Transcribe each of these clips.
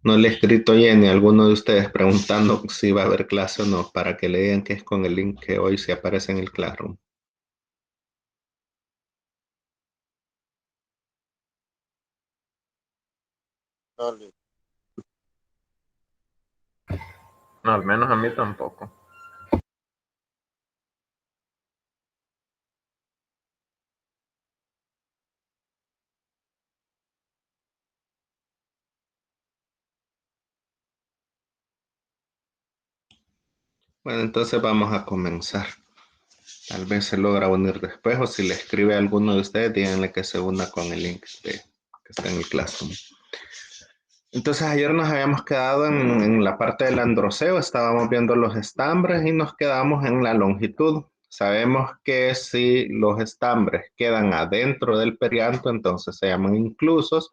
No le he escrito a Jenny a alguno de ustedes preguntando si va a haber clase o no, para que le digan que es con el link que hoy se aparece en el Classroom. Dale. No, al menos a mí tampoco. Bueno, entonces vamos a comenzar. Tal vez se logra unir después o si le escribe a alguno de ustedes, díganle que se una con el link que está en el Classroom. Entonces ayer nos habíamos quedado en la parte del androceo, estábamos viendo los estambres y nos quedamos en la longitud. Sabemos que si los estambres quedan adentro del perianto, entonces se llaman inclusos,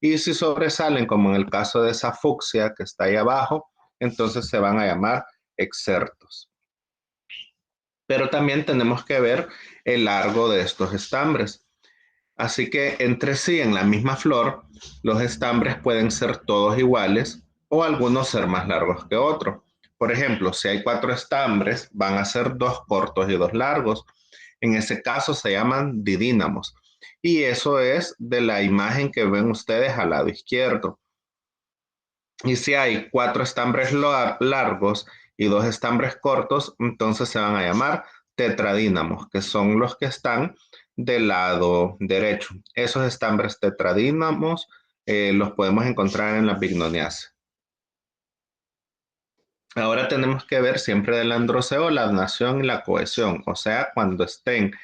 y si sobresalen, como en el caso de esa fucsia que está ahí abajo, entonces se van a llamar excertos. Pero también tenemos que ver el largo de estos estambres. Así que entre sí, en la misma flor, los estambres pueden ser todos iguales o algunos ser más largos que otros. Por ejemplo, si hay 4 estambres, van a ser 2 cortos y 2 largos. En ese caso se llaman didínamos. Y eso es de la imagen que ven ustedes al lado izquierdo. Y si hay 4 estambres largos y 2 estambres cortos, entonces se van a llamar tetradínamos, que son los que están del lado derecho. Esos estambres tetradínamos los podemos encontrar en la bignoniaceae. Ahora tenemos que ver siempre del androceo la nación y la cohesión, o sea, cuando estén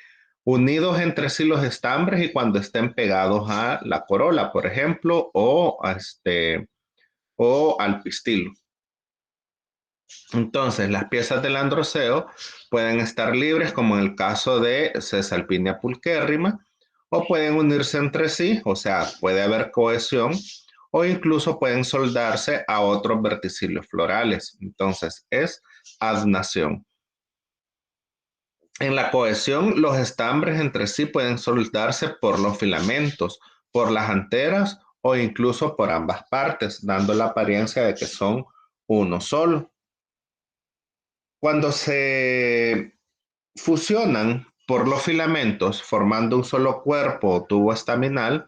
unidos entre sí los estambres y cuando estén pegados a la corola, por ejemplo, o al pistilo. Entonces, las piezas del androceo pueden estar libres, como en el caso de Caesalpinia pulquérrima, o pueden unirse entre sí, o sea, puede haber cohesión, o incluso pueden soldarse a otros verticillos florales. Entonces, es adnación. En la cohesión, los estambres entre sí pueden soldarse por los filamentos, por las anteras o incluso por ambas partes, dando la apariencia de que son uno solo. Cuando se fusionan por los filamentos formando un solo cuerpo o tubo estaminal,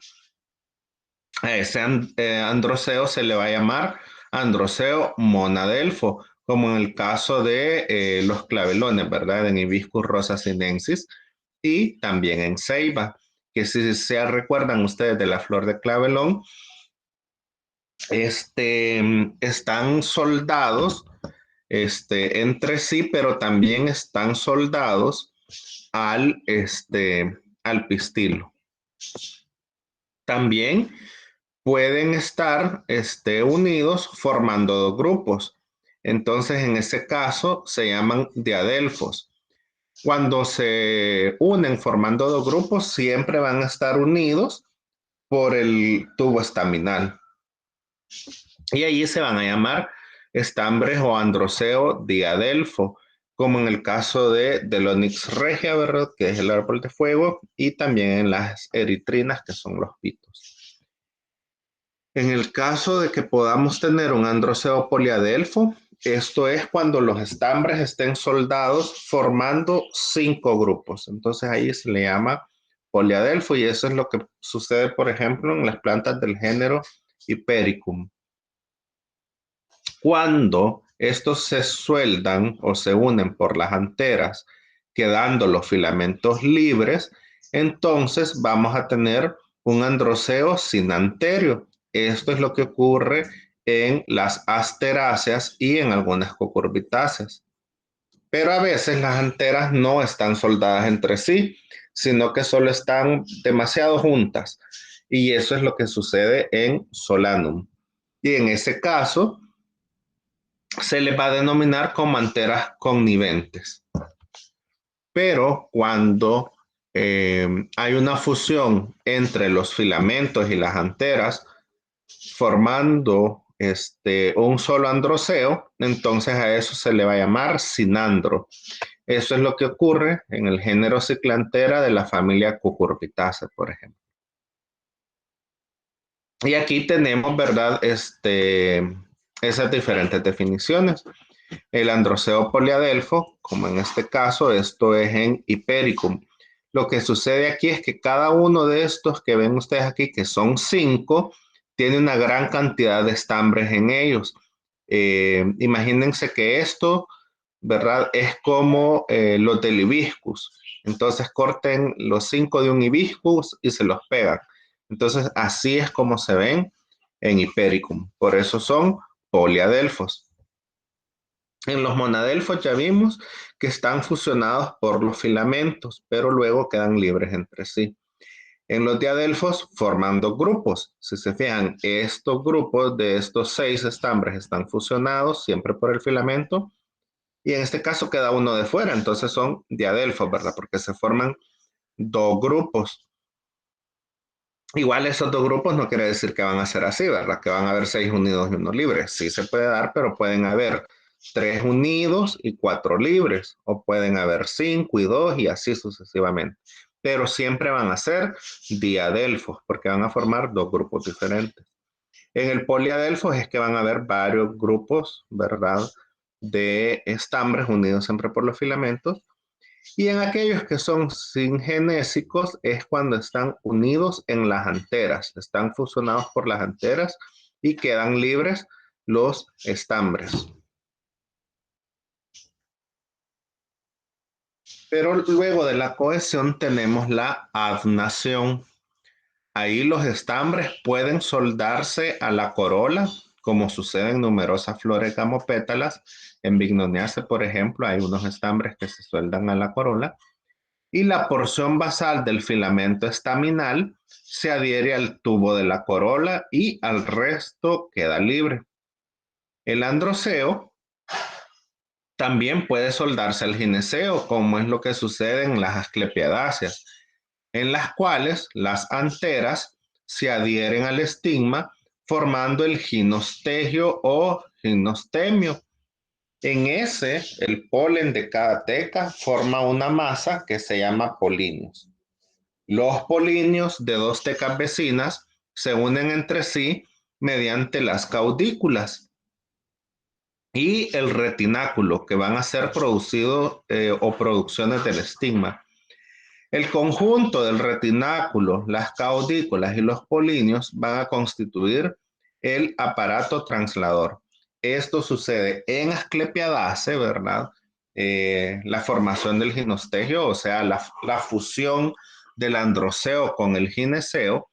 a ese androceo se le va a llamar androceo monadelfo, como en el caso de los clavelones, ¿verdad? En Hibiscus rosa sinensis y también en ceiba, que si se recuerdan ustedes de la flor de clavelón, están soldados entre sí, pero también están soldados al pistilo. También pueden estar unidos formando dos grupos. Entonces, en ese caso, se llaman diadelfos. Cuando se unen formando dos grupos, siempre van a estar unidos por el tubo estaminal. Y allí se van a llamar estambres o androceo diadelfo, como en el caso de Delonyx regia, ¿verdad? Que es el árbol de fuego, y también en las eritrinas, que son los pitos. En el caso de que podamos tener un androceo poliadelfo, esto es cuando los estambres estén soldados formando 5 grupos. Entonces ahí se le llama poliadelfo y eso es lo que sucede, por ejemplo, en las plantas del género Hipericum. Cuando estos se sueldan o se unen por las anteras, quedando los filamentos libres, entonces vamos a tener un androceo sin anterio. Esto es lo que ocurre en las asteráceas y en algunas cucurbitáceas. Pero a veces las anteras no están soldadas entre sí, sino que solo están demasiado juntas. Y eso es lo que sucede en Solanum. Y en ese caso, se les va a denominar como anteras conniventes. Pero cuando hay una fusión entre los filamentos y las anteras, formando un solo androceo, entonces a eso se le va a llamar sinandro. Eso es lo que ocurre en el género Ciclantera de la familia Cucurbitácea, por ejemplo. Y aquí tenemos, ¿verdad? Esas diferentes definiciones. El androceo poliadelfo, como en este caso, esto es en Hipericum. Lo que sucede aquí es que cada uno de estos que ven ustedes aquí, que son 5, tiene una gran cantidad de estambres en ellos. Imagínense que esto, ¿verdad? Es como los del hibiscus. Entonces corten los 5 de un hibiscus y se los pegan. Entonces así es como se ven en Hipericum. Por eso son poliadelfos. En los monadelfos ya vimos que están fusionados por los filamentos, pero luego quedan libres entre sí. En los diadelfos forman dos grupos. Si se fijan, estos grupos de estos 6 estambres están fusionados siempre por el filamento y en este caso queda uno de fuera, entonces son diadelfos, ¿verdad? Porque se forman dos grupos. Igual esos dos grupos no quiere decir que van a ser así, ¿verdad? Que van a haber 6 unidos y uno libre. Sí se puede dar, pero pueden haber 3 unidos y 4 libres, o pueden haber 5 y 2 y así sucesivamente. Pero siempre van a ser diadelfos, porque van a formar dos grupos diferentes. En el poliadelfos es que van a haber varios grupos, ¿verdad? De estambres unidos siempre por los filamentos. Y en aquellos que son singenésicos es cuando están unidos en las anteras, están fusionados por las anteras y quedan libres los estambres. Pero luego de la cohesión tenemos la adnación. Ahí los estambres pueden soldarse a la corola, como sucede en numerosas flores gamopétalas. En Bignoniaceae, por ejemplo, hay unos estambres que se sueldan a la corola. Y la porción basal del filamento estaminal se adhiere al tubo de la corola y al resto queda libre. El androceo también puede soldarse al gineceo, como es lo que sucede en las asclepiadáceas, en las cuales las anteras se adhieren al estigma formando el ginostegio o ginostemio. En ese, el polen de cada teca forma una masa que se llama polinios. Los polinios de dos tecas vecinas se unen entre sí mediante las caudículas y el retináculo, que van a ser producidos o producciones del estigma. El conjunto del retináculo, las caudículas y los polinios van a constituir el aparato translador. Esto sucede en Asclepiadaceae, ¿verdad? La formación del ginostegio, o sea, la fusión del androceo con el gineceo,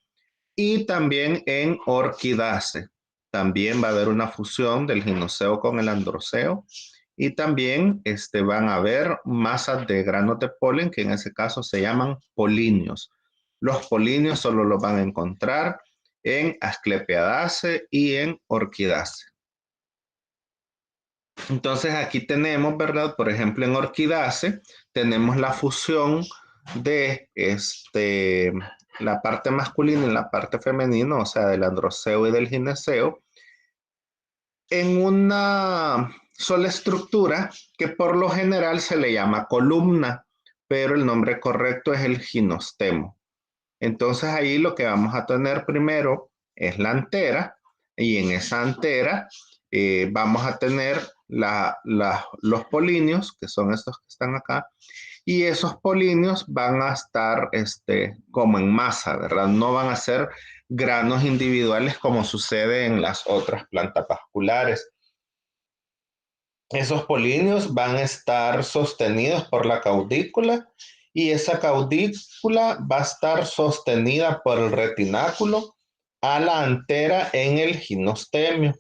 y también en Orchidaceae. También va a haber una fusión del ginoceo con el androceo y también van a haber masas de granos de polen que en ese caso se llaman polinios. Los polinios solo los van a encontrar en Asclepiadaceae y en Orchidaceae. Entonces aquí tenemos, ¿verdad? Por ejemplo, en Orchidaceae tenemos la fusión de la parte masculina y la parte femenina, o sea, del androceo y del gineceo, en una sola estructura que por lo general se le llama columna, pero el nombre correcto es el ginostemo. Entonces ahí lo que vamos a tener primero es la antera y en esa antera vamos a tener los polinios, que son estos que están acá, y esos polinios van a estar como en masa, ¿verdad? No van a ser granos individuales como sucede en las otras plantas vasculares. Esos polinios van a estar sostenidos por la caudícula y esa caudícula va a estar sostenida por el retináculo a la antera en el ginostemio.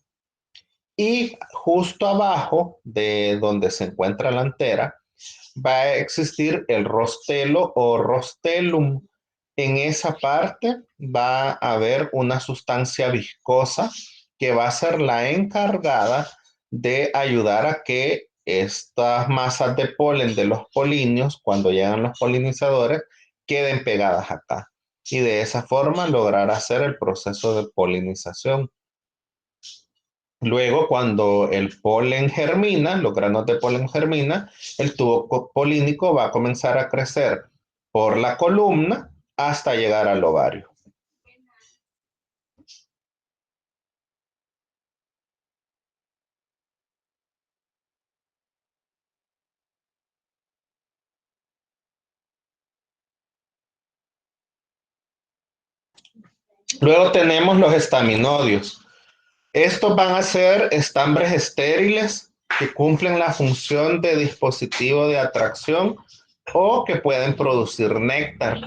Y justo abajo de donde se encuentra la antera va a existir el rostelo o rostelum. En esa parte va a haber una sustancia viscosa que va a ser la encargada de ayudar a que estas masas de polen de los polinios, cuando llegan los polinizadores, queden pegadas acá. Y de esa forma lograr hacer el proceso de polinización. Luego, cuando el polen germina, los granos de polen germina, el tubo polínico va a comenzar a crecer por la columna hasta llegar al ovario. Luego tenemos los estaminodios. Estos van a ser estambres estériles que cumplen la función de dispositivo de atracción o que pueden producir néctar.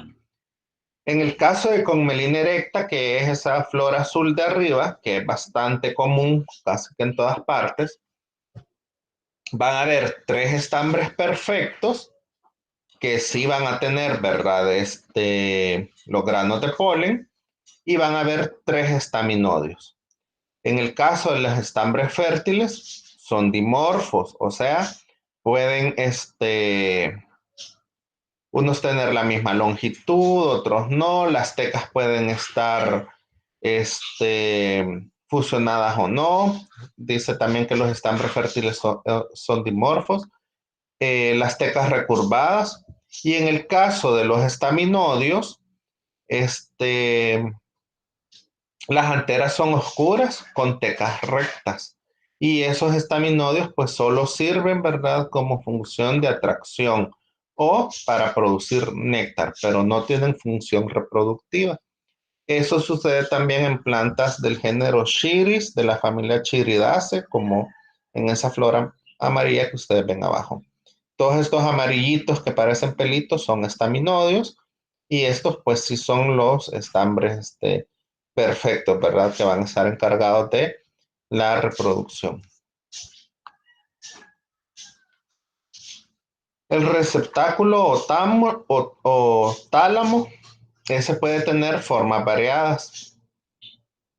En el caso de Conmelina erecta, que es esa flor azul de arriba, que es bastante común casi que en todas partes, van a haber tres estambres perfectos que sí van a tener, ¿verdad? Los granos de polen y van a haber tres estaminodios. En el caso de los estambres fértiles, son dimorfos, o sea, pueden unos tener la misma longitud, otros no, las tecas pueden estar fusionadas o no. Dice también que los estambres fértiles son dimorfos. Las tecas recurvadas. Y en el caso de los estaminodios, las anteras son oscuras con tecas rectas. Y esos estaminodios pues solo sirven, ¿verdad?, como función de atracción o para producir néctar, pero no tienen función reproductiva. Eso sucede también en plantas del género Chiris, de la familia Chiridaceae, como en esa flora amarilla que ustedes ven abajo. Todos estos amarillitos que parecen pelitos son estaminodios y estos pues sí son los estambres perfectos, ¿verdad? Que van a estar encargados de la reproducción. El receptáculo o tálamo, ese puede tener formas variadas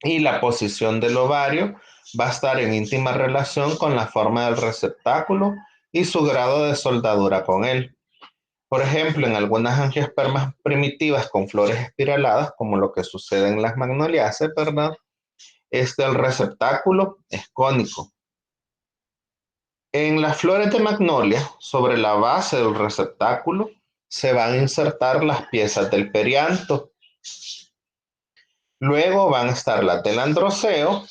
y la posición del ovario va a estar en íntima relación con la forma del receptáculo y su grado de soldadura con él. Por ejemplo, en algunas angiospermas primitivas con flores espiraladas, como lo que sucede en las magnoliaceae, ¿verdad? El receptáculo es cónico. En las flores de magnolia, sobre la base del receptáculo, se van a insertar las piezas del perianto. Luego van a estar las del androceo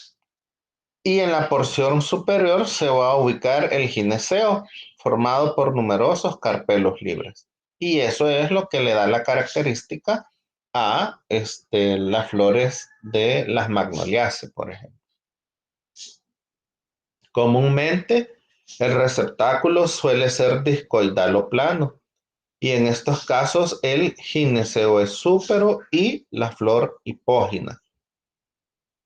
y en la porción superior se va a ubicar el gineceo, formado por numerosos carpelos libres. Y eso es lo que le da la característica a las flores de las magnoliaceae, por ejemplo. Comúnmente, el receptáculo suele ser discoidal o plano, y en estos casos el gineceo es súpero y la flor hipógina.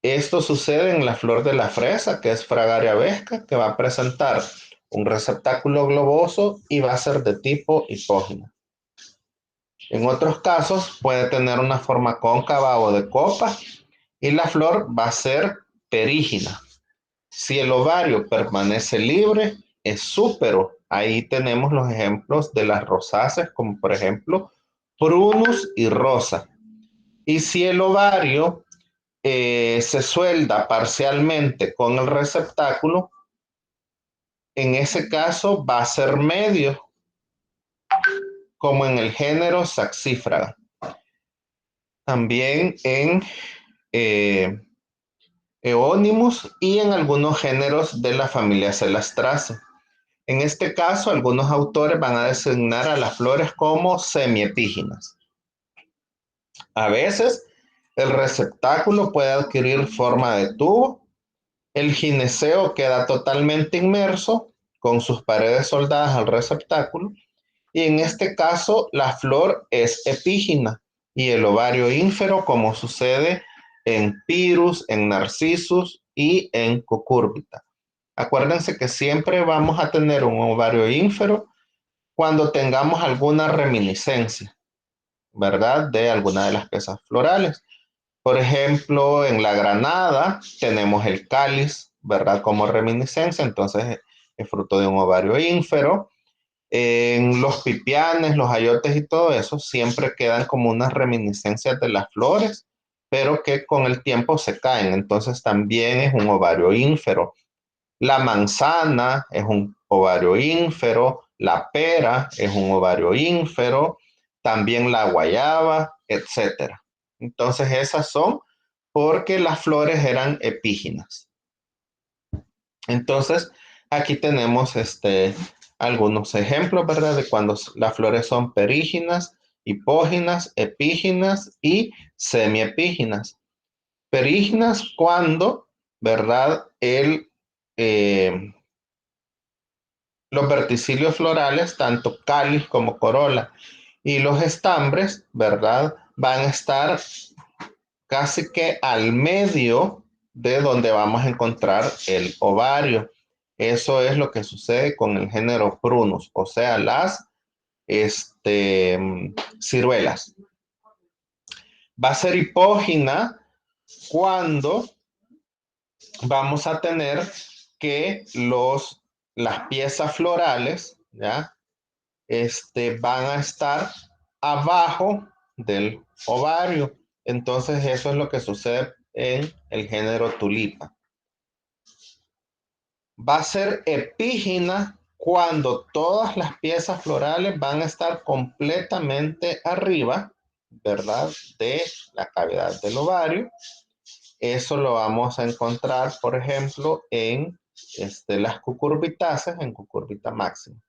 Esto sucede en la flor de la fresa, que es Fragaria vesca, que va a presentar un receptáculo globoso y va a ser de tipo hipógina. En otros casos puede tener una forma cóncava o de copa y la flor va a ser perígina. Si el ovario permanece libre, es súpero. Ahí tenemos los ejemplos de las rosáceas, como por ejemplo prunus y rosa. Y si el ovario se suelda parcialmente con el receptáculo, en ese caso va a ser medio, como en el género Saxifraga. También en eh, Eonimus y en algunos géneros de la familia Celastraceae. En este caso, algunos autores van a designar a las flores como semiepíginas. A veces, el receptáculo puede adquirir forma de tubo. El gineceo queda totalmente inmerso con sus paredes soldadas al receptáculo y en este caso la flor es epígina y el ovario ínfero como sucede en Pyrus, en Narcissus y en Cucurbita. Acuérdense que siempre vamos a tener un ovario ínfero cuando tengamos alguna reminiscencia, ¿verdad? De alguna de las piezas florales. Por ejemplo, en la granada tenemos el cáliz, ¿verdad? Como reminiscencia, entonces es fruto de un ovario ínfero. En los pipianes, los ayotes y todo eso siempre quedan como unas reminiscencias de las flores, pero que con el tiempo se caen, entonces también es un ovario ínfero. La manzana es un ovario ínfero, la pera es un ovario ínfero, también la guayaba, etcétera. Entonces esas son porque las flores eran epíginas. Entonces aquí tenemos algunos ejemplos, ¿verdad? De cuando las flores son períginas, hipóginas, epíginas y semiepíginas. períginas cuando, ¿verdad? Los verticilios florales, tanto cáliz como corola, y los estambres, ¿verdad? Van a estar casi que al medio de donde vamos a encontrar el ovario. Eso es lo que sucede con el género Prunus, o sea, las ciruelas. Va a ser hipógina cuando vamos a tener que las piezas florales, ¿ya? Van a estar abajo del ovario. Entonces eso es lo que sucede en el género tulipa. Va a ser epígina cuando todas las piezas florales van a estar completamente arriba, ¿verdad? De la cavidad del ovario. Eso lo vamos a encontrar, por ejemplo, en las cucurbitáceas, en cucurbita máxima.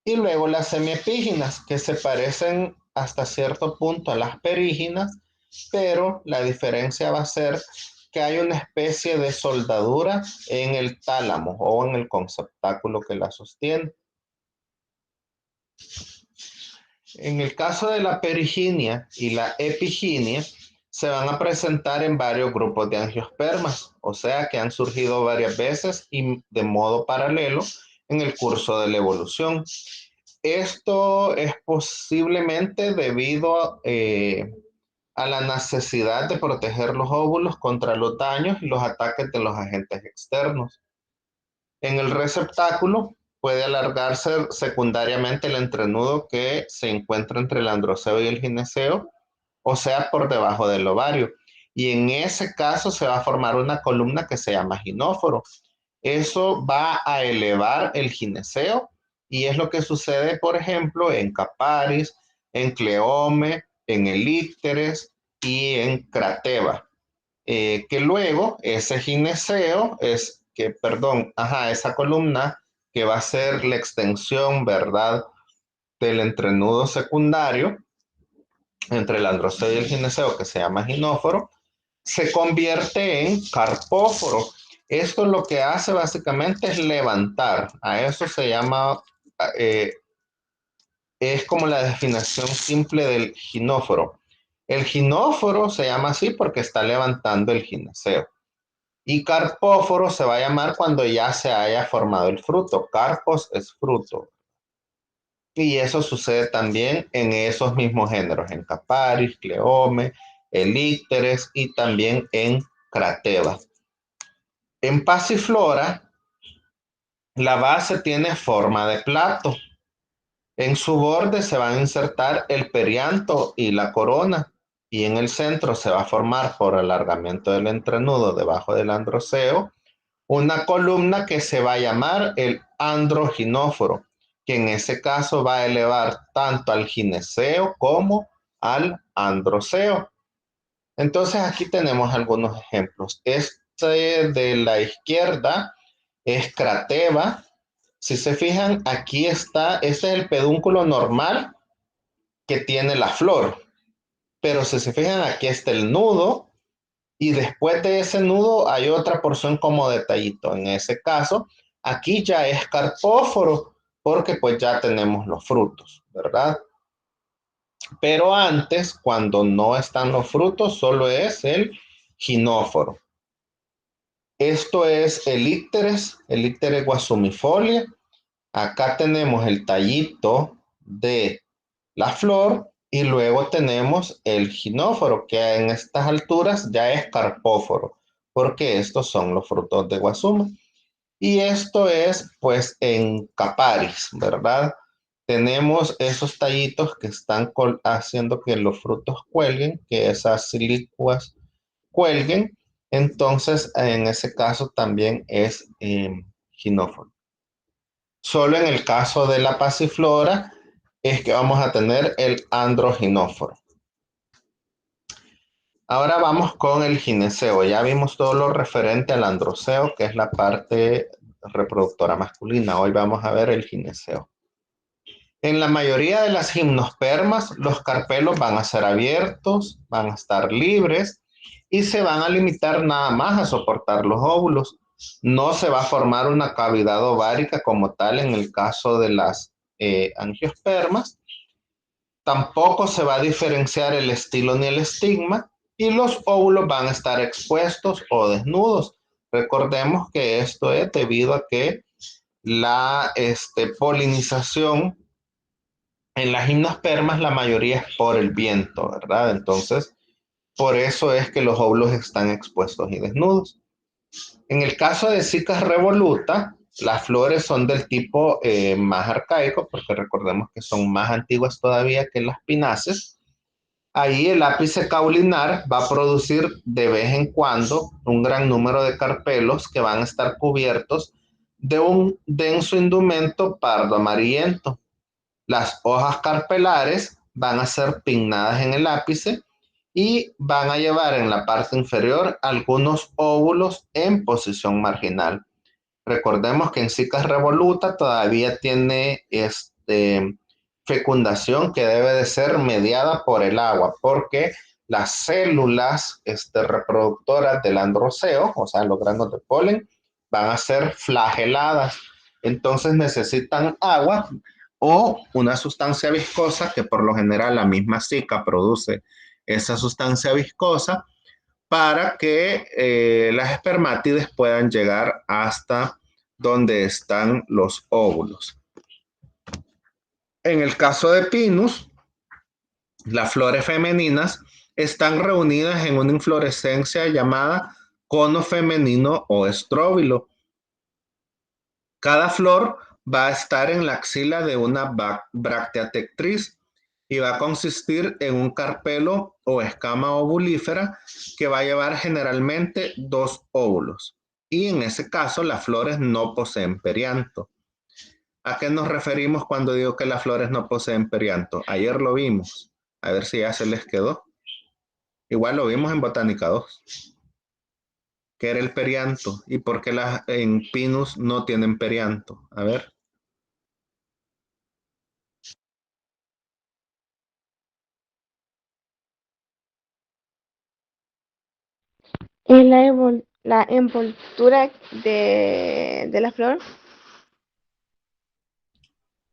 Y luego las semiepíginas, que se parecen hasta cierto punto a las períginas, pero la diferencia va a ser que hay una especie de soldadura en el tálamo o en el conceptáculo que la sostiene. En el caso de la periginia y la epiginia, se van a presentar en varios grupos de angiospermas, o sea que han surgido varias veces y de modo paralelo en el curso de la evolución. Esto es posiblemente debido a la necesidad de proteger los óvulos contra los daños y los ataques de los agentes externos. En el receptáculo puede alargarse secundariamente el entrenudo que se encuentra entre el androceo y el gineceo, o sea, por debajo del ovario. Y en ese caso se va a formar una columna que se llama ginóforo. Eso va a elevar el gineceo y es lo que sucede, por ejemplo, en Caparis, en Cleome, en Elípteres y en Crateva. Que luego ese gineceo esa columna que va a ser la extensión, ¿verdad?, del entrenudo secundario entre el androceo y el gineceo, que se llama ginóforo, se convierte en carpóforo. Esto lo que hace básicamente es levantar. A eso se llama, eh, es como la definición simple del ginóforo. El ginóforo se llama así porque está levantando el gineceo. Y carpóforo se va a llamar cuando ya se haya formado el fruto. Carpos es fruto. Y eso sucede también en esos mismos géneros, en Caparis, Cleome, Elípteres y también en Crateva. En Passiflora, la base tiene forma de plato. En su borde se van a insertar el perianto y la corona. Y en el centro se va a formar por alargamiento del entrenudo debajo del androceo una columna que se va a llamar el androginóforo, que en ese caso va a elevar tanto al gineceo como al androceo. Entonces aquí tenemos algunos ejemplos. Este de la izquierda es Crateva. Si se fijan, aquí está, este es el pedúnculo normal que tiene la flor. Pero si se fijan, aquí está el nudo y después de ese nudo hay otra porción como detallito. En ese caso, aquí ya es carpóforo porque pues ya tenemos los frutos, ¿verdad? Pero antes, cuando no están los frutos, solo es el ginóforo. Esto es Elípteres guasumifolia. Acá tenemos el tallito de la flor y luego tenemos el ginóforo, que en estas alturas ya es carpóforo, porque estos son los frutos de guasuma. Y esto es pues en Caparis, ¿verdad? Tenemos esos tallitos que están haciendo que los frutos cuelguen, que esas silicuas cuelguen. Entonces, en ese caso también es ginóforo. Solo en el caso de la pasiflora es que vamos a tener el androginóforo. Ahora vamos con el gineceo. Ya vimos todo lo referente al androceo, que es la parte reproductora masculina. Hoy vamos a ver el gineceo. En la mayoría de las gimnospermas, los carpelos van a ser abiertos, van a estar libres y se van a limitar nada más a soportar los óvulos. No se va a formar una cavidad ovárica como tal en el caso de las angiospermas. Tampoco se va a diferenciar el estilo ni el estigma y los óvulos van a estar expuestos o desnudos. Recordemos que esto es debido a que la polinización en las gimnospermas la mayoría es por el viento, ¿verdad? Entonces, por eso es que los óvulos están expuestos y desnudos. En el caso de Zika revoluta, las flores son del tipo más arcaico, porque recordemos que son más antiguas todavía que las pinaces. Ahí el ápice caulinar va a producir de vez en cuando un gran número de carpelos que van a estar cubiertos de un denso indumento pardo amarillento. Las hojas carpelares van a ser pinnadas en el ápice y van a llevar en la parte inferior algunos óvulos en posición marginal. Recordemos que en Zika revoluta todavía tiene fecundación que debe de ser mediada por el agua, porque las células reproductoras del androceo, o sea, los granos de polen, van a ser flageladas. Entonces necesitan agua o una sustancia viscosa que por lo general la misma Zika produce esa sustancia viscosa para que las espermátides puedan llegar hasta donde están los óvulos. En el caso de Pinus, las flores femeninas están reunidas en una inflorescencia llamada cono femenino o estróbilo. Cada flor va a estar en la axila de una bráctea tectriz y va a consistir en un carpelo o escama ovulífera que va a llevar generalmente dos óvulos. Y en ese caso las flores no poseen perianto. ¿A qué nos referimos cuando digo que las flores no poseen perianto? Ayer lo vimos. A ver si ya se les quedó. Igual lo vimos en Botánica 2. ¿Qué era el perianto? ¿Y por qué las en Pinus no tienen perianto? A ver. Es la envoltura de la flor.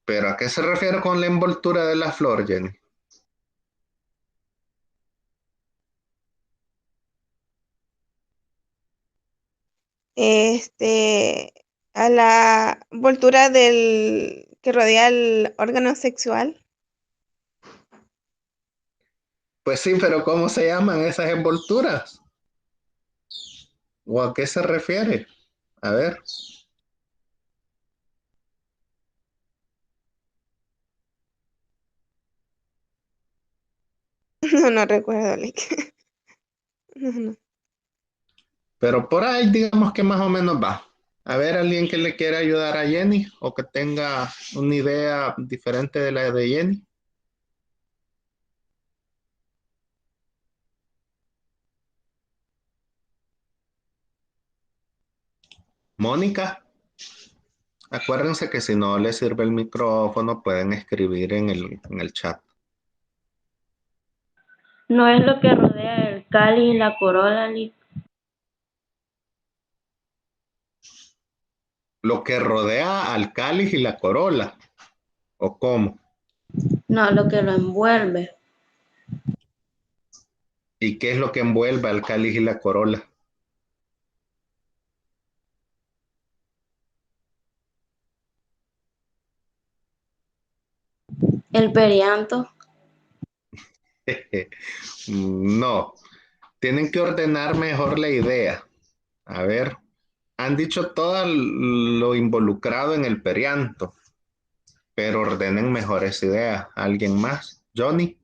¿Pero a qué se refiere con la envoltura de la flor, Jenny? Este, a la envoltura del que rodea el órgano sexual. Pues sí, pero ¿cómo se llaman esas envolturas? ¿O a qué se refiere? A ver. No, no recuerdo, Lick. No, no. Pero por ahí digamos que más o menos va. A ver, alguien que le quiera ayudar a Jenny o que tenga una idea diferente de la de Jenny. Mónica, acuérdense que si no les sirve el micrófono pueden escribir en el chat. No es lo que rodea el cáliz y la corola, Lo que rodea al cáliz y la corola. ¿O cómo? no, lo que lo envuelve. ¿Y qué es lo que envuelve al cáliz y la corola? El perianto. No, tienen que ordenar mejor la idea. A ver, han dicho todo lo involucrado en el perianto, pero ordenen mejor esa idea. ¿Alguien más? Johnny.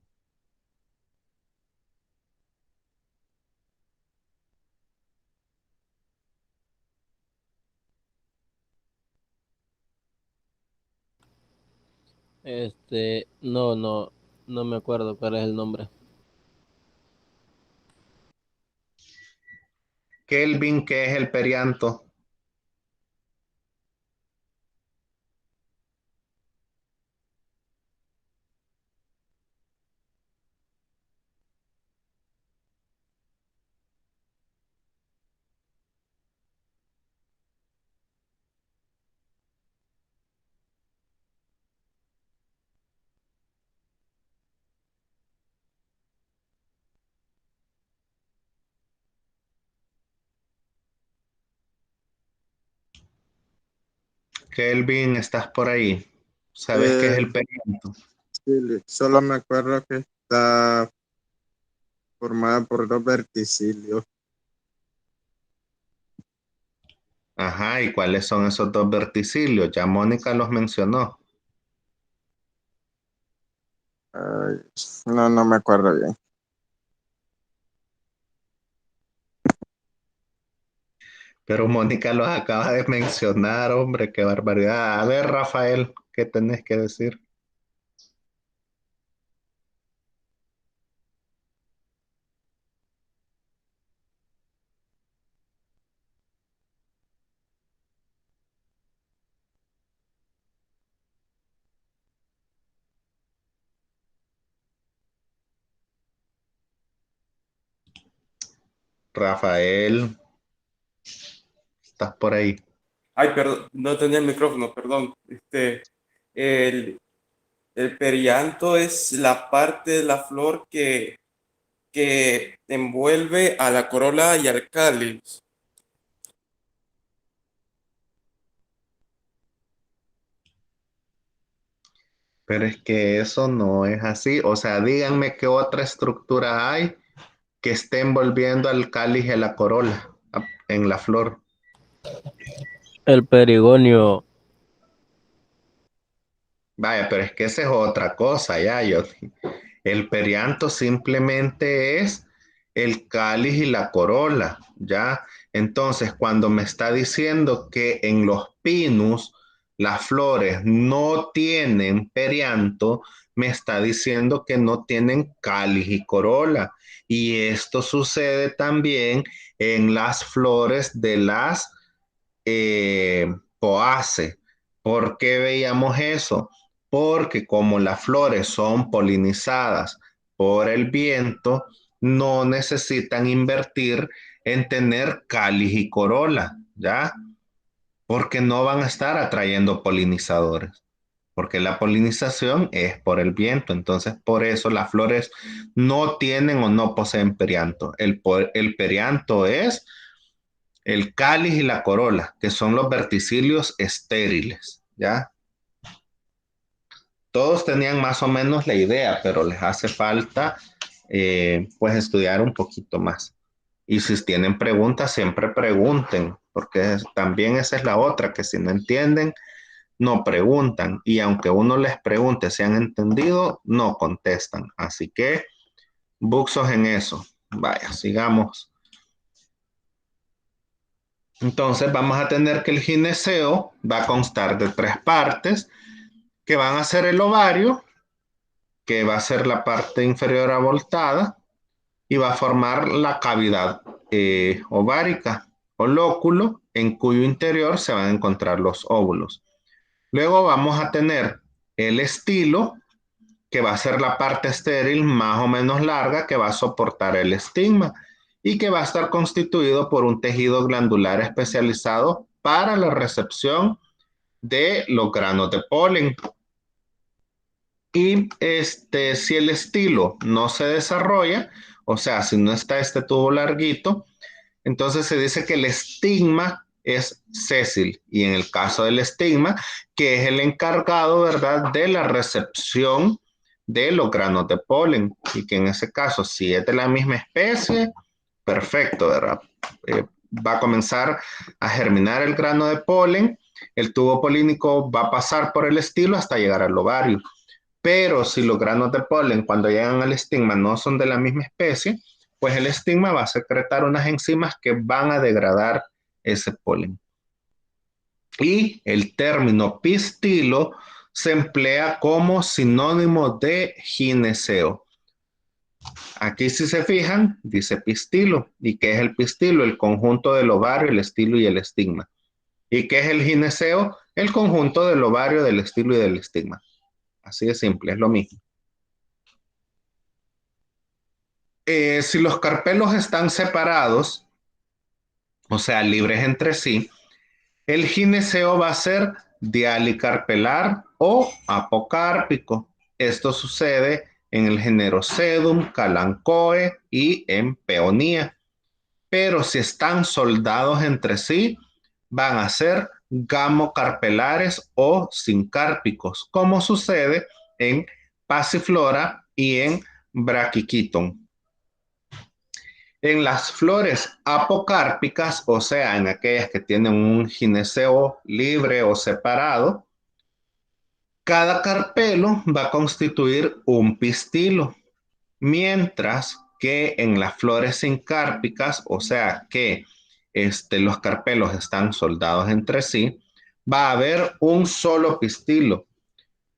No me acuerdo cuál es el nombre. Kelvin, ¿qué es el perianto? Kelvin, ¿estás por ahí? ¿Sabes qué es el Eh, perianto? sí, solo me acuerdo que está formada por dos verticilios. Ajá, ¿y cuáles son esos dos verticilios? Ya Mónica los mencionó. Ay, no me acuerdo bien. Pero Mónica los acaba de mencionar, hombre, qué barbaridad. A ver, Rafael, ¿qué tenés que decir? Rafael, ¿estás por ahí? Ay, perdón, no tenía el micrófono, perdón. El, el perianto es la parte de la flor que envuelve a la corola y al cáliz. Pero es que eso no es así. O sea, díganme qué otra estructura hay que esté envolviendo al cáliz y a la corola en la flor. El perigonio. Vaya, pero es que esa es otra cosa, ya. El perianto simplemente es el cáliz y la corola, ya. Entonces, cuando me está diciendo que en los pinus las flores no tienen perianto, me está diciendo que no tienen cáliz y corola. Y esto sucede también en las flores de las poace. ¿Por qué veíamos eso? Porque como las flores son polinizadas por el viento, no necesitan invertir en tener cáliz y corola, ¿ya? Porque no van a estar atrayendo polinizadores, porque la polinización es por el viento, entonces por eso las flores no tienen o no poseen perianto. El perianto es el cáliz y la corola, que son los verticilios estériles, ¿ya? Todos tenían más o menos la idea, pero les hace falta pues estudiar un poquito más. Y si tienen preguntas, siempre pregunten, porque también esa es la otra, que si no entienden, no preguntan. Y aunque uno les pregunte si han entendido, no contestan. Así que, buxos en eso. Vaya, sigamos. Entonces vamos a tener que el gineceo va a constar de tres partes, que van a ser el ovario, que va a ser la parte inferior abultada, y va a formar la cavidad ovárica o lóculo, en cuyo interior se van a encontrar los óvulos. Luego vamos a tener el estilo, que va a ser la parte estéril más o menos larga que va a soportar el estigma y que va a estar constituido por un tejido glandular especializado para la recepción de los granos de polen. Y si el estilo no se desarrolla, o sea, si no está este tubo larguito, entonces se dice que el estigma es sésil. Y en el caso del estigma, que es el encargado, ¿verdad?, de la recepción de los granos de polen. Y que en ese caso, si es de la misma especie, perfecto, ¿verdad? Va a comenzar a germinar el grano de polen, el tubo polínico va a pasar por el estilo hasta llegar al ovario. Pero si los granos de polen cuando llegan al estigma no son de la misma especie, pues el estigma va a secretar unas enzimas que van a degradar ese polen. Y el término pistilo se emplea como sinónimo de gineceo. Aquí si se fijan, dice pistilo. ¿Y qué es el pistilo? El conjunto del ovario, el estilo y el estigma. ¿Y qué es el gineceo? El conjunto del ovario, del estilo y del estigma. Así de simple, es lo mismo. Si los carpelos están separados, o sea, libres entre sí, el gineceo va a ser dialicarpelar o apocárpico. Esto sucede en el género Sedum, Calancoe y en Peonía. Pero si están soldados entre sí, van a ser gamocarpelares o sincárpicos, como sucede en Passiflora y en Brachychaeton. En las flores apocárpicas, o sea, en aquellas que tienen un gineceo libre o separado, cada carpelo va a constituir un pistilo, mientras que en las flores sincárpicas, o sea que los carpelos están soldados entre sí, va a haber un solo pistilo.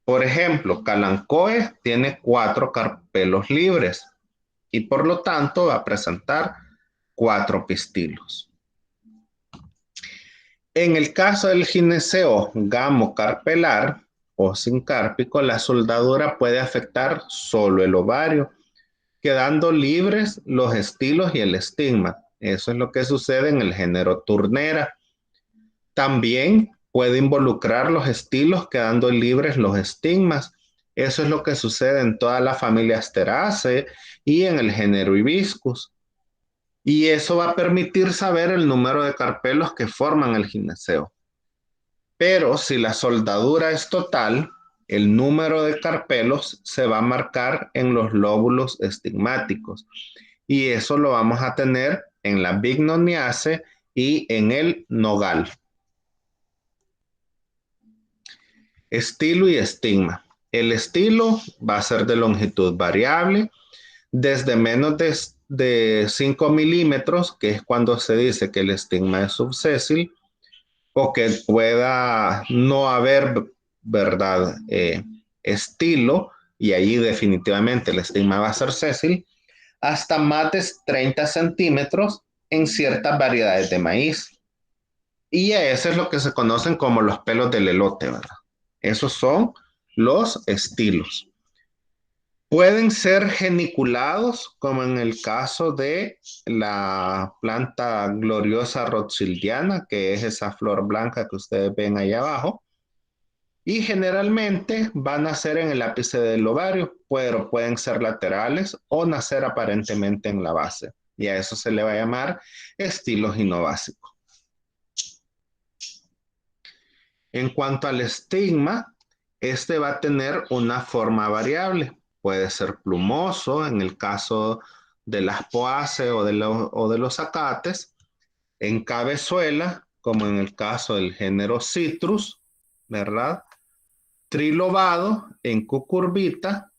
Por ejemplo, Kalanchoe tiene 4 carpelos libres y por lo tanto va a presentar 4 pistilos. En el caso del gineceo gamocarpelar o sincárpico, la soldadura puede afectar solo el ovario, quedando libres los estilos y el estigma. Eso es lo que sucede en el género Turnera. También puede involucrar los estilos, quedando libres los estigmas. Eso es lo que sucede en toda la familia Asteraceae y en el género Hibiscus. Y eso va a permitir saber el número de carpelos que forman el gineceo. Pero si la soldadura es total, el número de carpelos se va a marcar en los lóbulos estigmáticos. Y eso lo vamos a tener en la Bignoniaceae y en el nogal. Estilo y estigma. El estilo va a ser de longitud variable, desde menos de 5 milímetros, que es cuando se dice que el estigma es subsésil, o que pueda no haber, ¿verdad? Estilo, y ahí definitivamente el estigma va a ser sésil, hasta más de 30 centímetros en ciertas variedades de maíz. Y eso es lo que se conocen como los pelos del elote, ¿verdad? Esos son los estilos. Pueden ser geniculados, como en el caso de la planta gloriosa rothschildiana, que es esa flor blanca que ustedes ven ahí abajo. Y generalmente van a nacer en el ápice del ovario, pero pueden ser laterales o nacer aparentemente en la base. Y a eso se le va a llamar estilo ginobásico. En cuanto al estigma, este va a tener una forma variable. Puede ser plumoso en el caso de las poaceae o de los acates, en cabezuela, como en el caso del género Citrus, ¿verdad? Trilobado en cucurbita,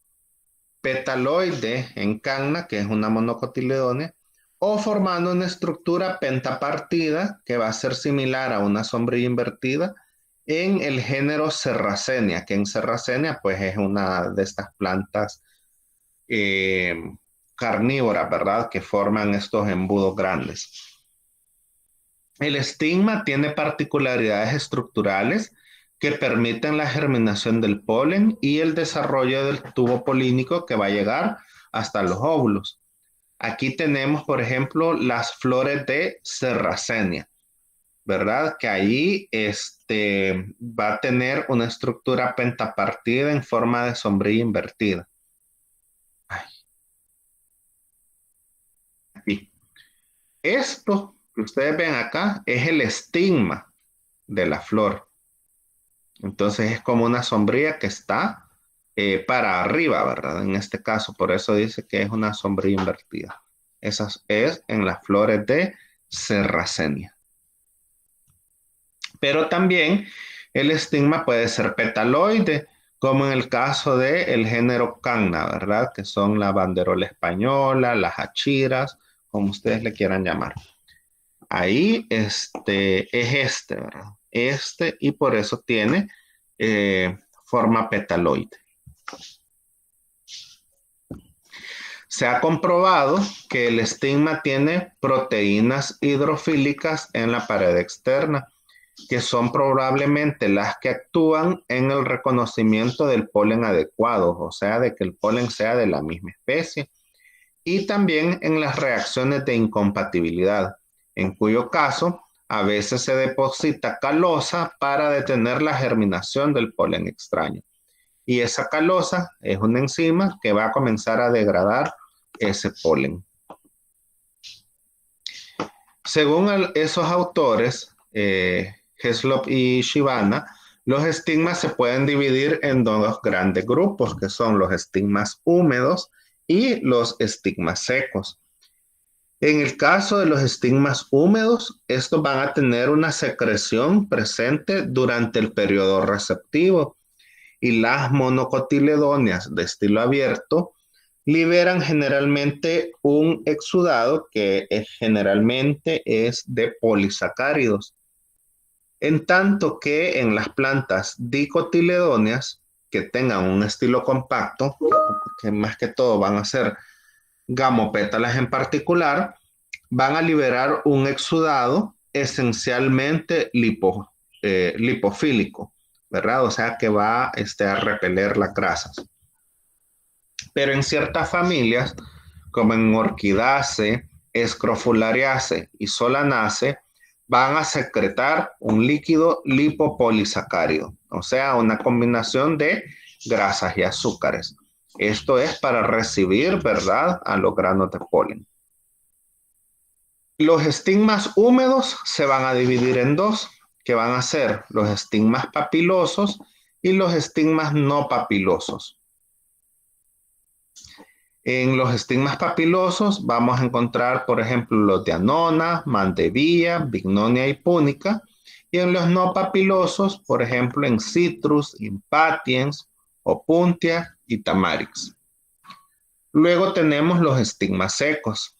petaloide en canna, que es una monocotiledónea, o formando una estructura pentapartida que va a ser similar a una sombrilla invertida en el género Serracenia, que en Serracenia pues es una de estas plantas carnívoras, ¿verdad? Que forman estos embudos grandes. El estigma tiene particularidades estructurales que permiten la germinación del polen y el desarrollo del tubo polínico que va a llegar hasta los óvulos. Aquí tenemos, por ejemplo, las flores de Serracenia, ¿verdad? Que ahí va a tener una estructura pentapartida en forma de sombrilla invertida. Aquí. Esto que ustedes ven acá es el estigma de la flor. Entonces es como una sombrilla que está para arriba, ¿verdad? En este caso, por eso dice que es una sombrilla invertida. Esa es en las flores de Serracenia. Pero también el estigma puede ser petaloide, como en el caso del género Canna, ¿verdad? Que son la banderola española, las achiras, como ustedes le quieran llamar. Ahí es ¿verdad? Y por eso tiene forma petaloide. Se ha comprobado que el estigma tiene proteínas hidrofílicas en la pared externa, que son probablemente las que actúan en el reconocimiento del polen adecuado, o sea, de que el polen sea de la misma especie, y también en las reacciones de incompatibilidad, en cuyo caso a veces se deposita calosa para detener la germinación del polen extraño. Y esa calosa es una enzima que va a comenzar a degradar ese polen. Según esos autores, Heslop y Shibana, los estigmas se pueden dividir en dos grandes grupos, que son los estigmas húmedos y los estigmas secos. En el caso de los estigmas húmedos, estos van a tener una secreción presente durante el periodo receptivo y las monocotiledóneas de estilo abierto liberan generalmente un exudado que generalmente es de polisacáridos. En tanto que en las plantas dicotiledóneas que tengan un estilo compacto, que más que todo van a ser gamopétalas en particular, van a liberar un exudado esencialmente lipofílico, ¿verdad? O sea que va a repeler las grasas. Pero en ciertas familias, como en Orchidaceae, Scrofulariaceae y Solanaceae, van a secretar un líquido lipopolisacárido, o sea, una combinación de grasas y azúcares. Esto es para recibir, ¿verdad?, a los granos de polen. Los estigmas húmedos se van a dividir en dos, que van a ser los estigmas papilosos y los estigmas no papilosos. En los estigmas papilosos vamos a encontrar, por ejemplo, los de Annona, Mandevilla, Bignonia y Púnica. Y en los no papilosos, por ejemplo, en Citrus, Impatiens, Opuntia y Tamarix. Luego tenemos los estigmas secos.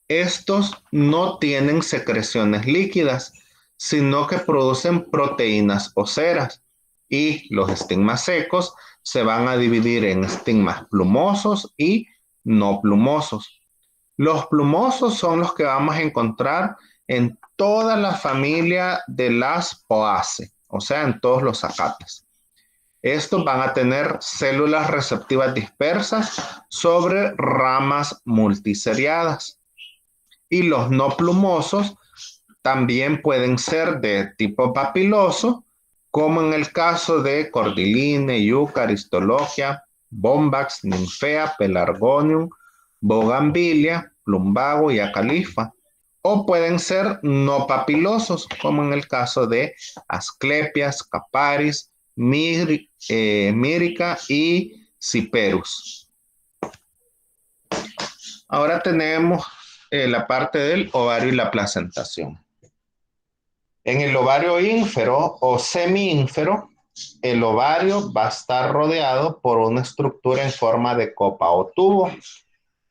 Estos no tienen secreciones líquidas, sino que producen proteínas oseras. Y los estigmas secos se van a dividir en estigmas plumosos y no plumosos. Los plumosos son los que vamos a encontrar en toda la familia de las Poaceae, o sea, en todos los zacates. Estos van a tener células receptivas dispersas sobre ramas multiseriadas. Y los no plumosos también pueden ser de tipo papiloso, como en el caso de Cordyline, Yucca, Aristologia, Bombax, Ninfea, Pelargonium, Bougainvillea, Plumbago y Acalifa. O pueden ser no papilosos, como en el caso de Asclepias, Caparis, Mírica y Cyperus. Ahora tenemos la parte del ovario y la placentación. En el ovario ínfero o semiínfero, el ovario va a estar rodeado por una estructura en forma de copa o tubo,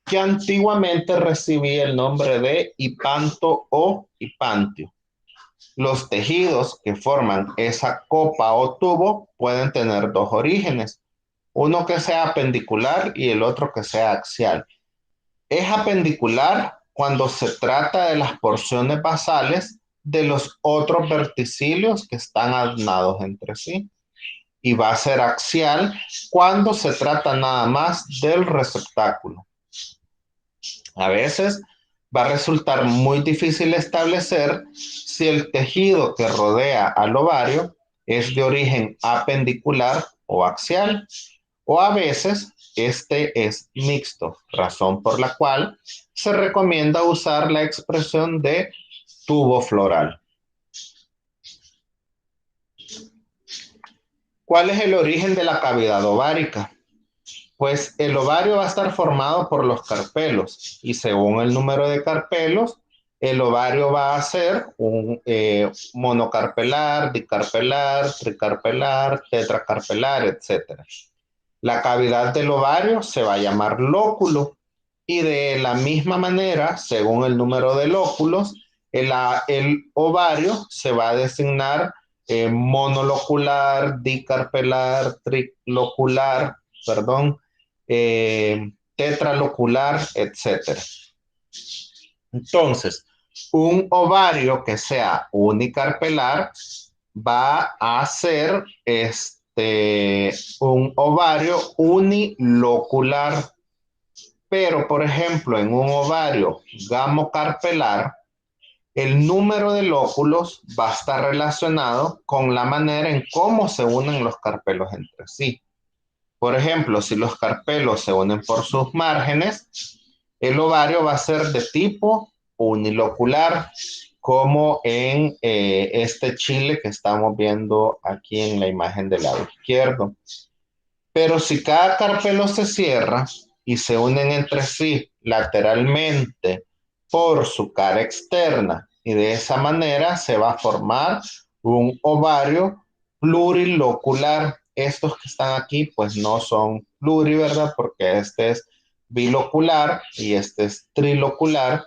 que antiguamente recibía el nombre de hipanto o hipantio. Los tejidos que forman esa copa o tubo pueden tener dos orígenes, uno que sea apendicular y el otro que sea axial. Es apendicular cuando se trata de las porciones basales de los otros verticilios que están aunados entre sí. Y va a ser axial cuando se trata nada más del receptáculo. A veces va a resultar muy difícil establecer si el tejido que rodea al ovario es de origen apendicular o axial, o a veces este es mixto, razón por la cual se recomienda usar la expresión de tubo floral. ¿Cuál es el origen de la cavidad ovárica? Pues el ovario va a estar formado por los carpelos y según el número de carpelos, el ovario va a ser un monocarpelar, dicarpelar, tricarpelar, tetracarpelar, etc. La cavidad del ovario se va a llamar lóculo y de la misma manera, según el número de lóculos, el ovario se va a designar monolocular, dicarpelar, trilocular, tetralocular, etc. Entonces, un ovario que sea unicarpelar va a ser un ovario unilocular. Pero, por ejemplo, en un ovario gamocarpelar, el número de lóculos va a estar relacionado con la manera en cómo se unen los carpelos entre sí. Por ejemplo, si los carpelos se unen por sus márgenes, el ovario va a ser de tipo unilocular. como en este chile que estamos viendo aquí en la imagen del lado izquierdo. Pero si cada carpelo se cierra y se unen entre sí lateralmente por su cara externa, y de esa manera se va a formar un ovario plurilocular. Estos que están aquí pues no son pluri, ¿verdad? Porque este es bilocular y este es trilocular.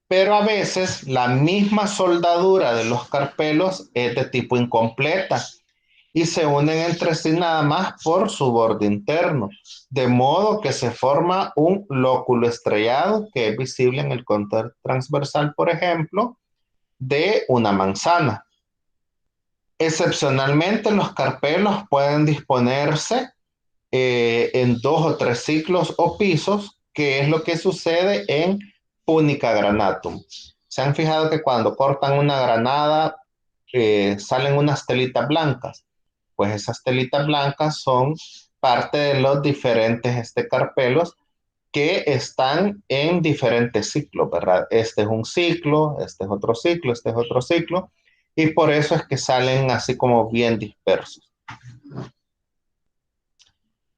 Pero a veces la misma soldadura de los carpelos es de tipo incompleta y se unen entre sí nada más por su borde interno, de modo que se forma un lóculo estrellado que es visible en el contorno transversal, por ejemplo, de una manzana. Excepcionalmente, los carpelos pueden disponerse en 2 o 3 ciclos o pisos, que es lo que sucede en Punica granatum. ¿Se han fijado que cuando cortan una granada salen unas telitas blancas? Pues esas telitas blancas son parte de los diferentes carpelos que están en diferentes ciclos, ¿verdad? Este es un ciclo, este es otro ciclo, este es otro ciclo, y por eso es que salen así como bien dispersos.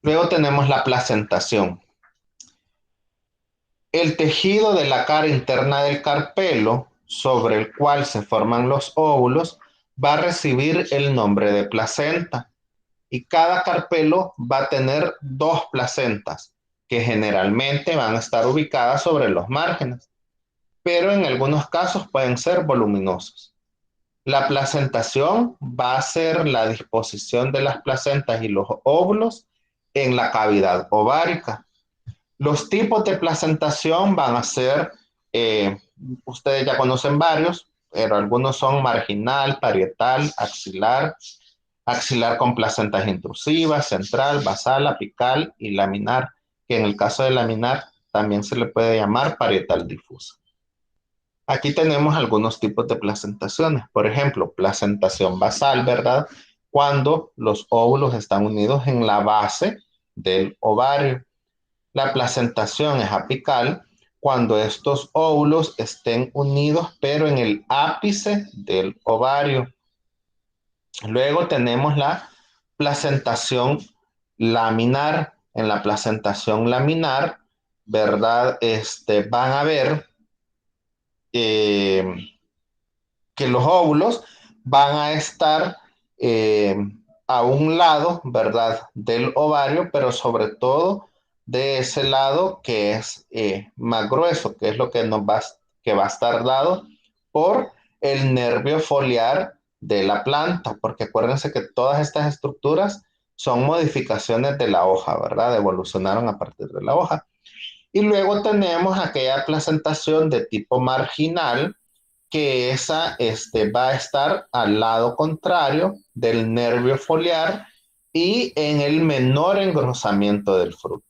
Luego tenemos la placentación. El tejido de la cara interna del carpelo, sobre el cual se forman los óvulos, va a recibir el nombre de placenta. Y cada carpelo va a tener 2 placentas, que generalmente van a estar ubicadas sobre los márgenes, pero en algunos casos pueden ser voluminosos. La placentación va a ser la disposición de las placentas y los óvulos en la cavidad ovárica. Los tipos de placentación van a ser, ustedes ya conocen varios, pero algunos son marginal, parietal, axilar, axilar con placentas intrusivas, central, basal, apical y laminar, que en el caso de laminar también se le puede llamar parietal difusa. Aquí tenemos algunos tipos de placentaciones. Por ejemplo, placentación basal, ¿verdad? Cuando los óvulos están unidos en la base del ovario. La placentación es apical cuando estos óvulos estén unidos, pero en el ápice del ovario. Luego tenemos la placentación laminar. En la placentación laminar, ¿verdad? Van a ver que los óvulos van a estar a un lado, ¿verdad? Del ovario, pero sobre todo de ese lado que es más grueso, que es lo que que va a estar dado por el nervio foliar de la planta, porque acuérdense que todas estas estructuras son modificaciones de la hoja, ¿verdad? Evolucionaron a partir de la hoja. Y luego tenemos aquella placentación de tipo marginal, que esa va a estar al lado contrario del nervio foliar y en el menor engrosamiento del fruto.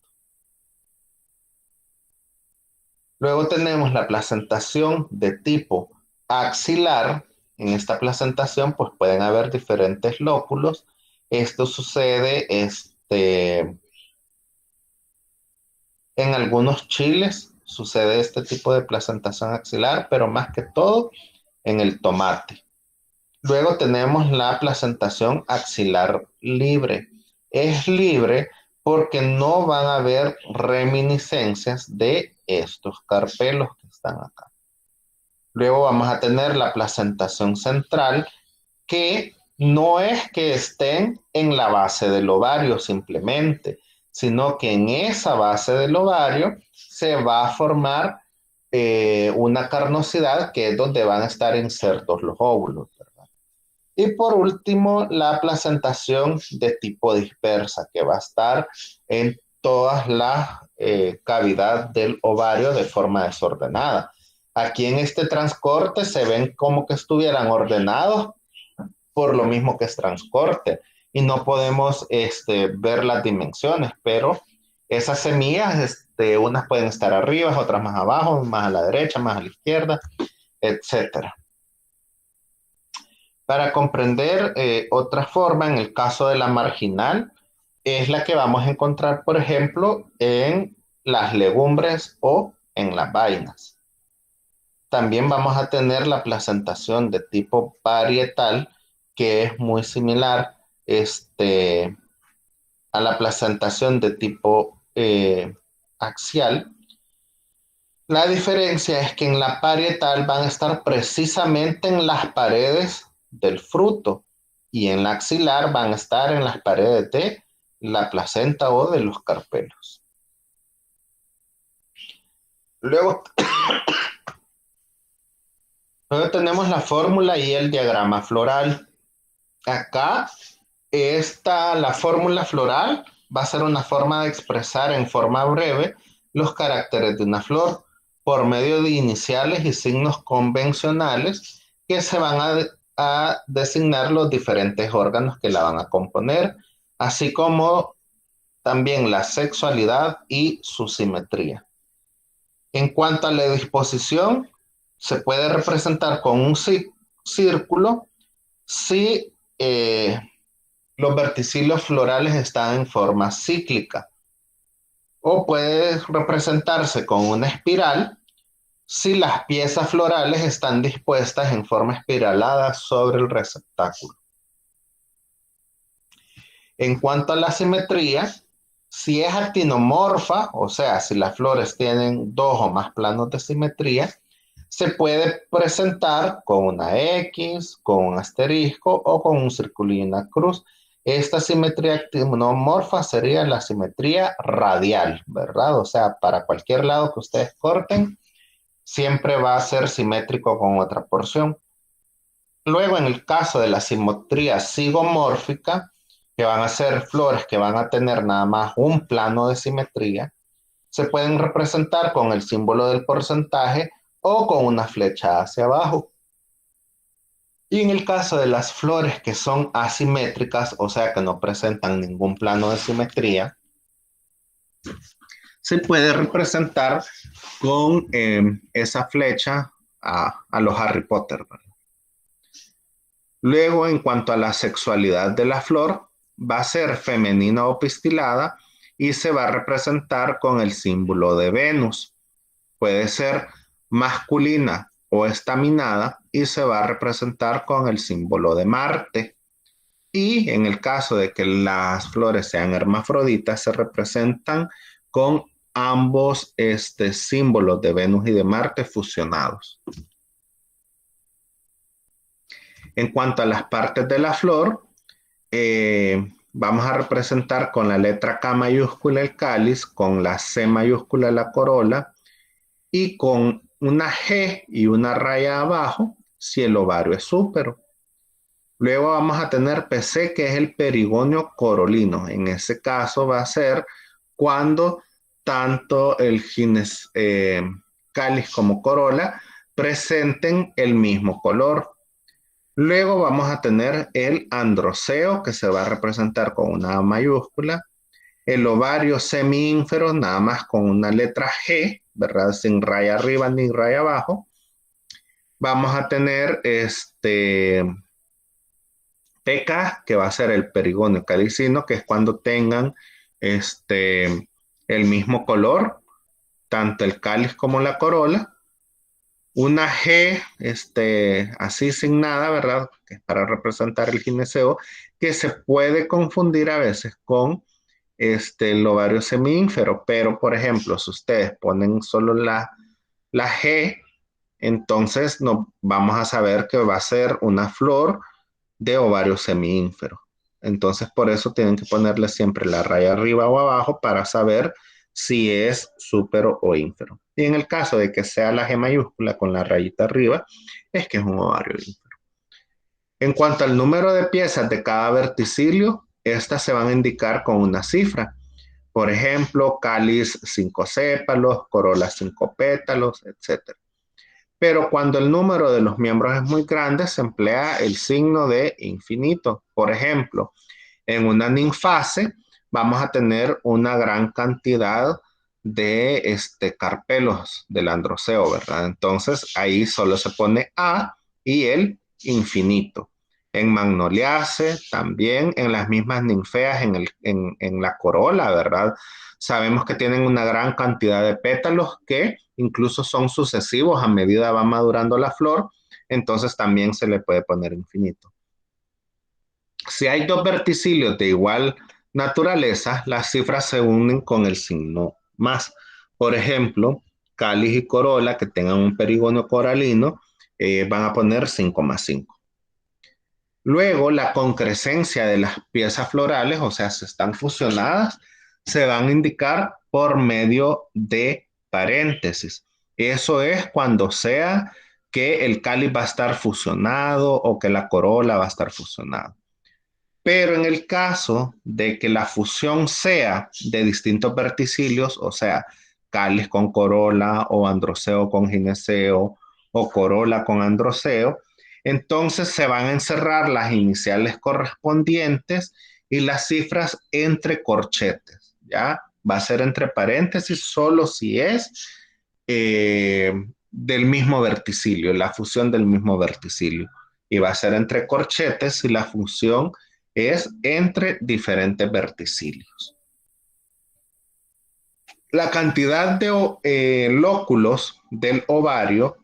Luego tenemos la placentación de tipo axilar. En esta placentación pues pueden haber diferentes lóculos. Esto sucede en algunos chiles, sucede este tipo de placentación axilar, pero más que todo en el tomate. Luego tenemos la placentación axilar libre. Es libre porque no van a haber reminiscencias de estos carpelos que están acá. Luego vamos a tener la placentación central, que no es que estén en la base del ovario simplemente, sino que en esa base del ovario se va a formar una carnosidad, que es donde van a estar insertos los óvulos, ¿verdad? Y por último, la placentación de tipo dispersa, que va a estar en todas las cavidades del ovario de forma desordenada. Aquí en este transcorte se ven como que estuvieran ordenados por lo mismo que es transcorte, y no podemos ver las dimensiones, pero esas semillas, unas pueden estar arriba, otras más abajo, más a la derecha, más a la izquierda, etcétera. Para comprender otra forma, en el caso de la marginal, es la que vamos a encontrar, por ejemplo, en las legumbres o en las vainas. también vamos a tener la placentación de tipo parietal, que es muy similar a la placentación de tipo axial. La diferencia es que en la parietal van a estar precisamente en las paredes del fruto y en la axilar van a estar en las paredes de la placenta o de los carpelos. Luego tenemos la fórmula y el diagrama floral. Acá la fórmula floral va a ser una forma de expresar en forma breve los caracteres de una flor por medio de iniciales y signos convencionales que se van a designar los diferentes órganos que la van a componer, así como también la sexualidad y su simetría. En cuanto a la disposición, se puede representar con un círculo si los verticilios florales están en forma cíclica, o puede representarse con una espiral si las piezas florales están dispuestas en forma espiralada sobre el receptáculo. En cuanto a la simetría, si es actinomorfa, o sea, si las flores tienen 2 o más planos de simetría, se puede presentar con una X, con un asterisco o con un círculo y una cruz. Esta simetría actinomorfa sería la simetría radial, ¿verdad? O sea, para cualquier lado que ustedes corten, siempre va a ser simétrico con otra porción. Luego, en el caso de la simetría zigomórfica, que van a ser flores que van a tener nada más un plano de simetría, se pueden representar con el símbolo del porcentaje o con una flecha hacia abajo. Y en el caso de las flores que son asimétricas, o sea que no presentan ningún plano de simetría, se puede representar con esa flecha a los Harry Potter, ¿verdad? Luego, en cuanto a la sexualidad de la flor, va a ser femenina o pistilada y se va a representar con el símbolo de Venus. Puede ser masculina o estaminada y se va a representar con el símbolo de Marte. Y en el caso de que las flores sean hermafroditas, se representan con ambos símbolos de Venus y de Marte fusionados. En cuanto a las partes de la flor, vamos a representar con la letra K mayúscula el cáliz, con la C mayúscula la corola y con una G y una raya abajo si el ovario es súpero. Luego vamos a tener PC, que es el perigonio corolino. En ese caso va a ser cuando tanto el cáliz como corola presenten el mismo color. Luego vamos a tener el androceo, que se va a representar con una A mayúscula. El ovario semiínfero, nada más con una letra G, ¿verdad? Sin raya arriba ni raya abajo. Vamos a tener PK, que va a ser el perigonio calicino, que es cuando tengan el mismo color, tanto el cáliz como la corola. Una G, así sin nada, ¿verdad? Que es para representar el gineceo, que se puede confundir a veces con el ovario semiínfero, pero por ejemplo, si ustedes ponen solo la G, entonces no, vamos a saber que va a ser una flor de ovario semiínfero. Entonces por eso tienen que ponerle siempre la raya arriba o abajo para saber si es súpero o ínfero. Y en el caso de que sea la G mayúscula con la rayita arriba, es que es un ovario ínfero. En cuanto al número de piezas de cada verticilio, estas se van a indicar con una cifra. Por ejemplo, cáliz 5 sépalos, corola 5 pétalos, etc. Pero cuando el número de los miembros es muy grande, se emplea el signo de infinito. Por ejemplo, en una ninfase vamos a tener una gran cantidad de carpelos del androceo, ¿verdad? Entonces ahí solo se pone A y el infinito. En magnoliace también, en las mismas ninfeas, en la corola, ¿verdad? Sabemos que tienen una gran cantidad de pétalos que incluso son sucesivos a medida va madurando la flor, entonces también se le puede poner infinito. Si hay dos verticilios de igual naturaleza, las cifras se unen con el signo más. Por ejemplo, cáliz y corola que tengan un perigonio coralino van a poner 5,5. Luego, la concrescencia de las piezas florales, o sea, si están fusionadas, se van a indicar por medio de paréntesis. Eso es cuando sea que el cáliz va a estar fusionado o que la corola va a estar fusionada. Pero en el caso de que la fusión sea de distintos verticilios, o sea, cáliz con corola o androceo con gineceo o corola con androceo, entonces se van a encerrar las iniciales correspondientes y las cifras entre corchetes, ¿ya? Va a ser entre paréntesis solo si es del mismo verticilio, la fusión del mismo verticilio. Y va a ser entre corchetes si la fusión es entre diferentes verticilios. La cantidad de lóculos del ovario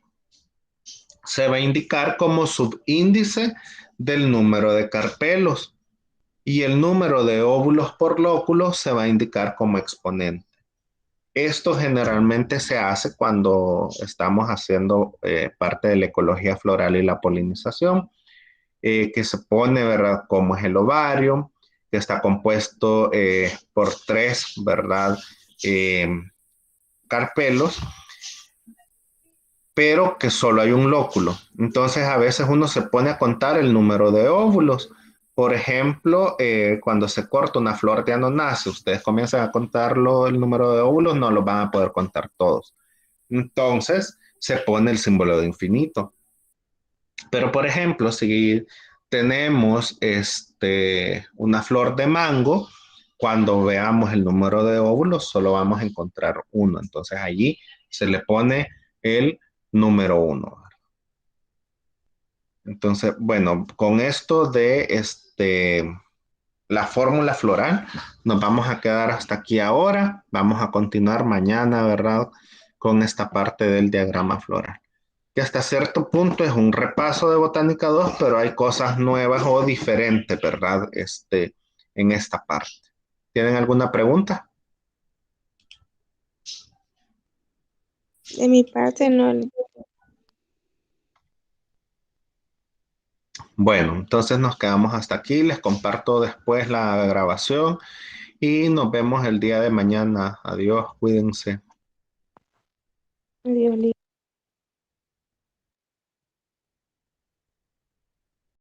se va a indicar como subíndice del número de carpelos y el número de óvulos por lóculo se va a indicar como exponente. Esto generalmente se hace cuando estamos haciendo parte de la ecología floral y la polinización, que se pone, ¿verdad?, como es el ovario, que está compuesto por 3, ¿verdad?, carpelos, pero que solo hay un lóculo. Entonces a veces uno se pone a contar el número de óvulos. Por ejemplo, cuando se corta una flor de anonace, ustedes comienzan a contarlo el número de óvulos, no los van a poder contar todos. Entonces se pone el símbolo de infinito. Pero por ejemplo, si tenemos una flor de mango, cuando veamos el número de óvulos, solo vamos a encontrar 1. Entonces allí se le pone el número 1. Entonces, bueno, con esto de la fórmula floral, nos vamos a quedar hasta aquí ahora. Vamos a continuar mañana, ¿verdad?, con esta parte del diagrama floral. Que hasta cierto punto es un repaso de Botánica 2, pero hay cosas nuevas o diferentes, ¿verdad?, en esta parte. ¿Tienen alguna pregunta? De mi parte, no. Bueno, entonces nos quedamos hasta aquí. Les comparto después la grabación y nos vemos el día de mañana. Adiós, cuídense. Adiós, Liz.